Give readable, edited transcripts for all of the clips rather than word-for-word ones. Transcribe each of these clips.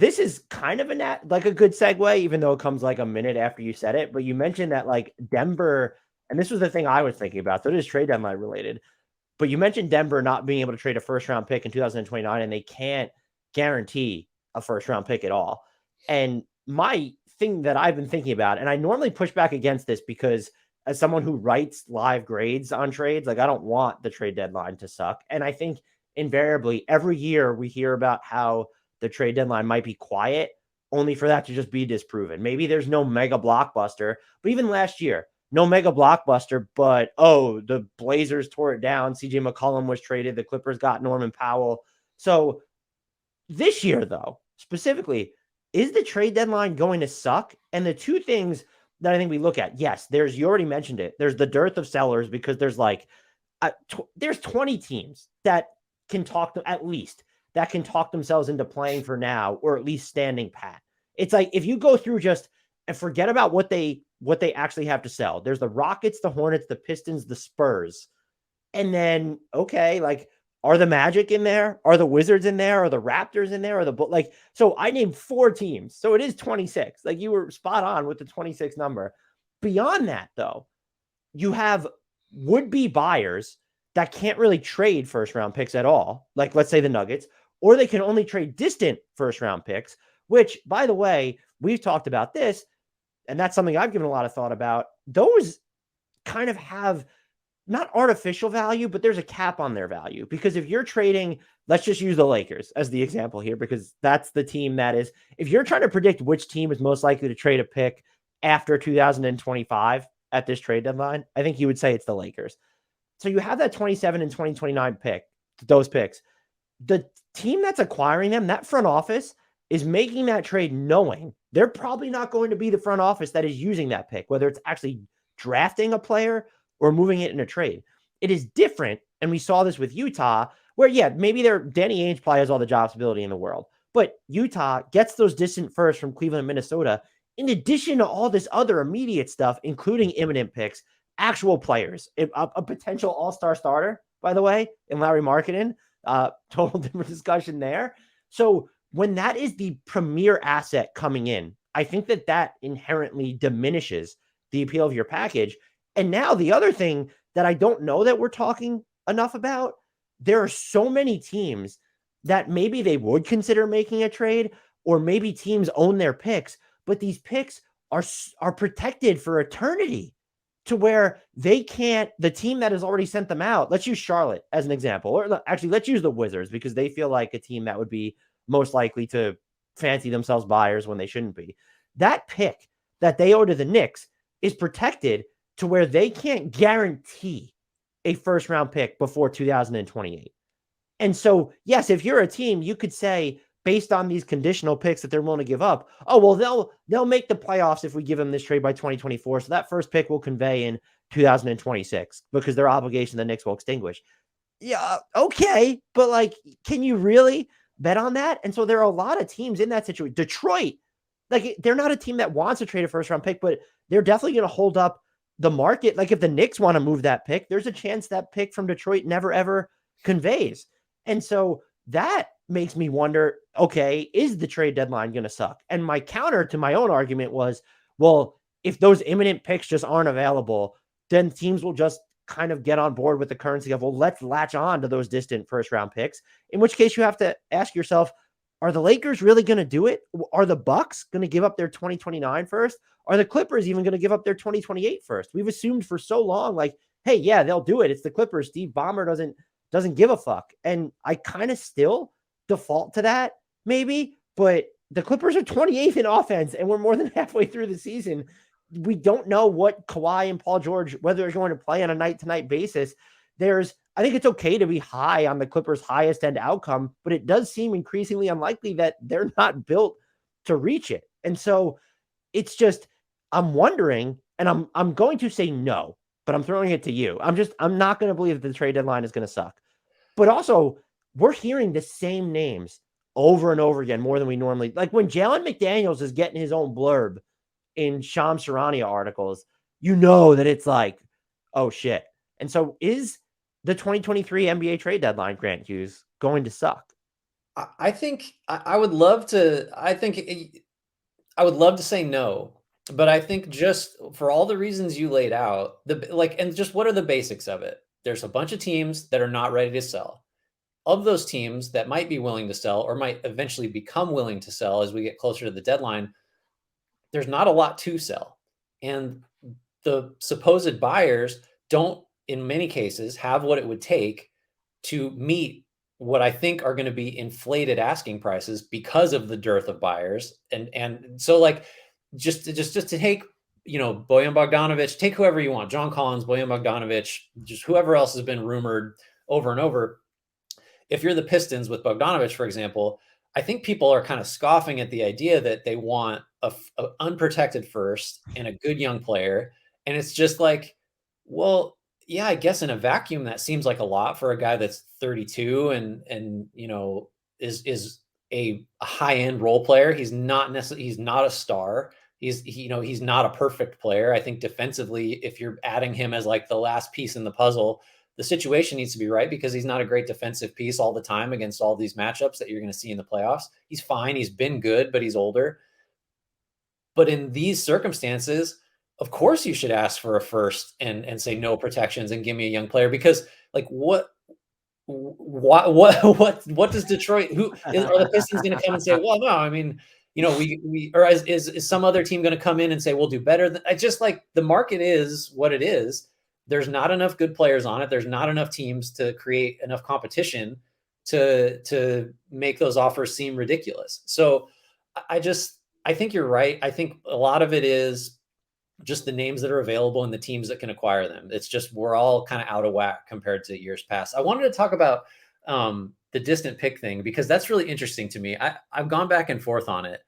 this is kind of like a good segue, even though it comes like a minute after you said it. But you mentioned that like Denver, and this was the thing I was thinking about. So it is trade deadline related. But you mentioned Denver not being able to trade a first round pick in 2029, and they can't guarantee a first round pick at all. And my thing that I've been thinking about, and I normally push back against this because as someone who writes live grades on trades, like I don't want the trade deadline to suck. And I think invariably every year we hear about how the trade deadline might be quiet, only for that to just be disproven. Maybe there's no mega blockbuster, but even last year, no mega blockbuster, but the Blazers tore it down. CJ McCollum was traded. The Clippers got Norman Powell. So this year, though, specifically, is the trade deadline going to suck? And the two things that I think we look at, yes, you already mentioned it. There's the dearth of sellers because there's there's 20 teams that can talk to at least that can talk themselves into playing for now or at least standing pat. It's like if you go through just and forget about what they actually have to sell. There's the Rockets, the Hornets, the Pistons, the Spurs. And then, okay, like, are the Magic in there? Are the Wizards in there? Are the Raptors in there? Are so I named 4 teams. So it is 26. Like you were spot on with the 26 number. Beyond that, though, you have would-be buyers that can't really trade first-round picks at all. Like, let's say the Nuggets, or they can only trade distant first-round picks, which, by the way, we've talked about this, and that's something I've given a lot of thought about. Those kind of have not artificial value, but there's a cap on their value. Because if you're trading, let's just use the Lakers as the example here, because that's the team that is, if you're trying to predict which team is most likely to trade a pick after 2025 at this trade deadline, I think you would say it's the Lakers. So you have that 27 and 2029 pick, those picks. The team that's acquiring them, that front office, is making that trade knowing they're probably not going to be the front office that is using that pick, whether it's actually drafting a player or moving it in a trade. It is different, and we saw this with Utah, where, yeah, maybe Danny Ainge probably has all the job stability in the world, but Utah gets those distant firsts from Cleveland and Minnesota, in addition to all this other immediate stuff, including imminent picks, actual players, a potential all-star starter, by the way, in Larry Markkinen. Total different discussion there. So when that is the premier asset coming in, I think that inherently diminishes the appeal of your package. And now the other thing that I don't know that we're talking enough about, there are so many teams that maybe they would consider making a trade, or maybe teams own their picks, but these picks are protected for eternity, to where they can't, the team that has already sent them out, let's use Charlotte as an example, or actually let's use the Wizards, because they feel like a team that would be most likely to fancy themselves buyers when they shouldn't be. That pick that they owe to the Knicks is protected to where they can't guarantee a first round pick before 2028. And so, yes, if you're a team, you could say, based on these conditional picks that they're willing to give up, oh, well, they'll make the playoffs if we give them this trade by 2024. So that first pick will convey in 2026 because their obligation the Knicks will extinguish. Yeah, okay. But like, can you really bet on that? And so there are a lot of teams in that situation. Detroit, like, they're not a team that wants to trade a first round pick, but they're definitely going to hold up the market. Like, if the Knicks want to move that pick, there's a chance that pick from Detroit never, ever conveys. And so that makes me wonder, okay, is the trade deadline going to suck? And my counter to my own argument was, well, if those imminent picks just aren't available, then teams will just kind of get on board with the currency of, well, let's latch on to those distant first round picks, in which case you have to ask yourself, are the Lakers really going to do it? Are the Bucks going to give up their 2029 first? Are the Clippers even going to give up their 2028 first? We've assumed for so long, like, hey, yeah, they'll do it. It's the Clippers. Steve Ballmer doesn't give a fuck. And I kind of still default to that, maybe, but the Clippers are 28th in offense, and we're more than halfway through the season. We don't know what Kawhi and Paul George, whether they're going to play on a night-to-night basis. I think it's okay to be high on the Clippers' highest end outcome, but it does seem increasingly unlikely that they're not built to reach it. And so it's just, I'm wondering, and I'm going to say no, but I'm throwing it to you. I'm not going to believe that the trade deadline is going to suck. But also, we're hearing the same names over and over again, more than we normally, like when Jalen McDaniels is getting his own blurb in Shams Charania articles, you know that it's like, oh shit. And so is the 2023 NBA trade deadline, Grant Hughes, going to suck? I think I would love to. I would love to say no, but I think just for all the reasons you laid out, and just what are the basics of it? There's a bunch of teams that are not ready to sell. Of those teams that might be willing to sell or might eventually become willing to sell as we get closer to the deadline, there's not a lot to sell. And the supposed buyers don't, in many cases, have what it would take to meet what I think are going to be inflated asking prices because of the dearth of buyers. And so like just to take, Bojan Bogdanovic, take whoever you want, John Collins, Bojan Bogdanovic, just whoever else has been rumored over and over. If you're the Pistons with Bogdanovic, for example, I think people are kind of scoffing at the idea that they want a unprotected first and a good young player. And it's just like, well, yeah, I guess in a vacuum that seems like a lot for a guy that's 32 and is a high end role player. He's not necessarily he's not a star. He's not a perfect player. I think defensively, if you're adding him as like the last piece in the puzzle, the situation needs to be right because he's not a great defensive piece all the time against all these matchups that you're going to see in the playoffs. He's fine. He's been good, but he's older. But in these circumstances, of course you should ask for a first and say no protections and give me a young player because like what does Detroit are the Pistons going to come and say, well, no, I mean, we or is some other team going to come in and say we'll do better than I just like the market is what it is. There's not enough good players on it. There's not enough teams to create enough competition to make those offers seem ridiculous. So I think you're right. I think a lot of it is just the names that are available and the teams that can acquire them. It's just we're all kind of out of whack compared to years past. I wanted to talk about the distant pick thing because that's really interesting to me. I've gone back and forth on it.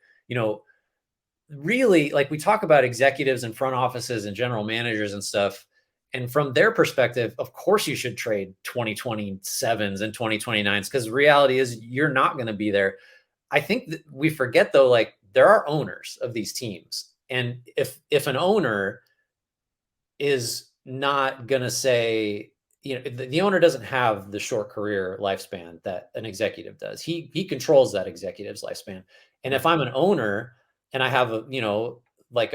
Really, like we talk about executives and front offices and general managers and stuff. And from their perspective, of course, you should trade 2027s and 2029s because the reality is you're not going to be there. I think that we forget though, like there are owners of these teams. And if an owner is not going to say, the owner doesn't have the short career lifespan that an executive does. He controls that executive's lifespan. And if I'm an owner and I have like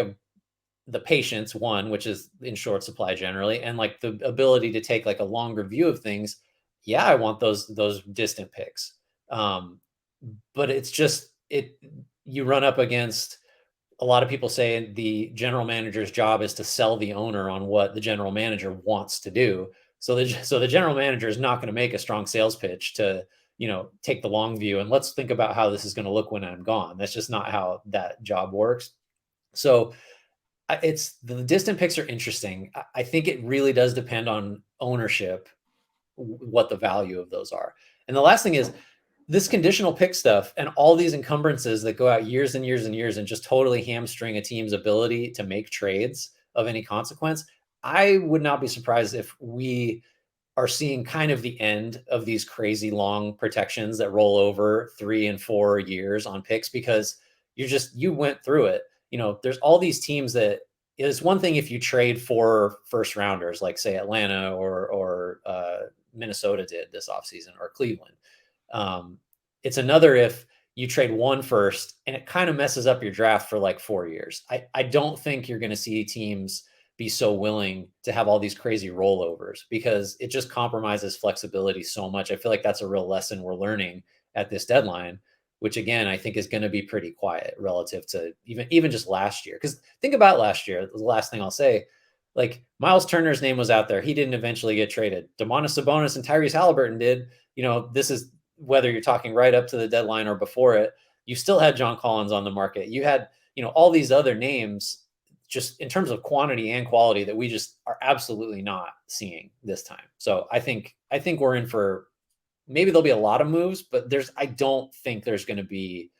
the patience one, which is in short supply generally, and like the ability to take like a longer view of things, yeah, I want those distant picks. But it's just you run up against a lot of people say the general manager's job is to sell the owner on what the general manager wants to do. So the general manager is not going to make a strong sales pitch to, take the long view and let's think about how this is going to look when I'm gone. That's just not how that job works. So it's the distant picks are interesting. I think it really does depend on ownership, what the value of those are. And the last thing is this conditional pick stuff and all these encumbrances that go out years and years and years and just totally hamstring a team's ability to make trades of any consequence. I would not be surprised if we are seeing kind of the end of these crazy long protections that roll over 3 and 4 years on picks because you went through it. There's all these teams that it's one thing if you trade for first rounders, like say Atlanta or Minnesota did this offseason or Cleveland. It's another if you trade one first and it kind of messes up your draft for like 4 years. I don't think you're going to see teams be so willing to have all these crazy rollovers because it just compromises flexibility so much. I feel like that's a real lesson we're learning at this deadline, which again, I think is going to be pretty quiet relative to even just last year. Because think about last year, the last thing I'll say, like Miles Turner's name was out there. He didn't eventually get traded. Domantas Sabonis and Tyrese Halliburton did. This is whether you're talking right up to the deadline or before it, you still had John Collins on the market. You had, all these other names just in terms of quantity and quality that we just are absolutely not seeing this time. So I think we're in for maybe there'll be a lot of moves, but I don't think there's going to be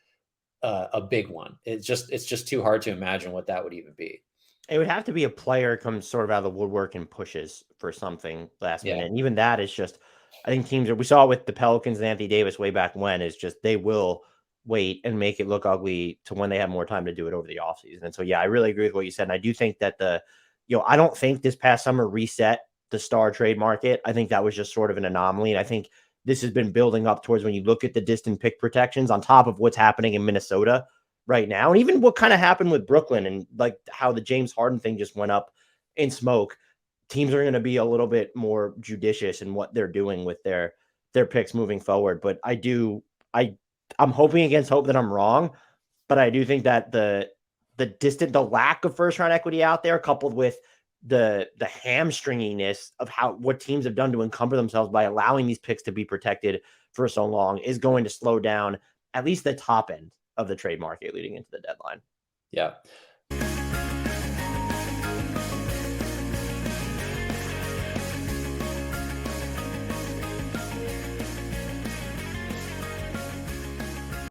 a big one. It's just too hard to imagine what that would even be. It would have to be a player comes sort of out of the woodwork and pushes for something last Yeah. minute. And even that is just, I think teams we saw with the Pelicans and Anthony Davis way back when is just they will wait and make it look ugly to when they have more time to do it over the offseason. And so, yeah, I really agree with what you said. And I do think that I don't think this past summer reset the star trade market. I think that was just sort of an anomaly. And I think this has been building up towards when you look at the distant pick protections on top of what's happening in Minnesota right now. And even what kind of happened with Brooklyn and like how the James Harden thing just went up in smoke. Teams are going to be a little bit more judicious in what they're doing with their picks moving forward. But I'm hoping against hope that I'm wrong, but I do think that the lack of first round equity out there, coupled with the hamstringiness of what teams have done to encumber themselves by allowing these picks to be protected for so long, is going to slow down at least the top end of the trade market leading into the deadline. Yeah.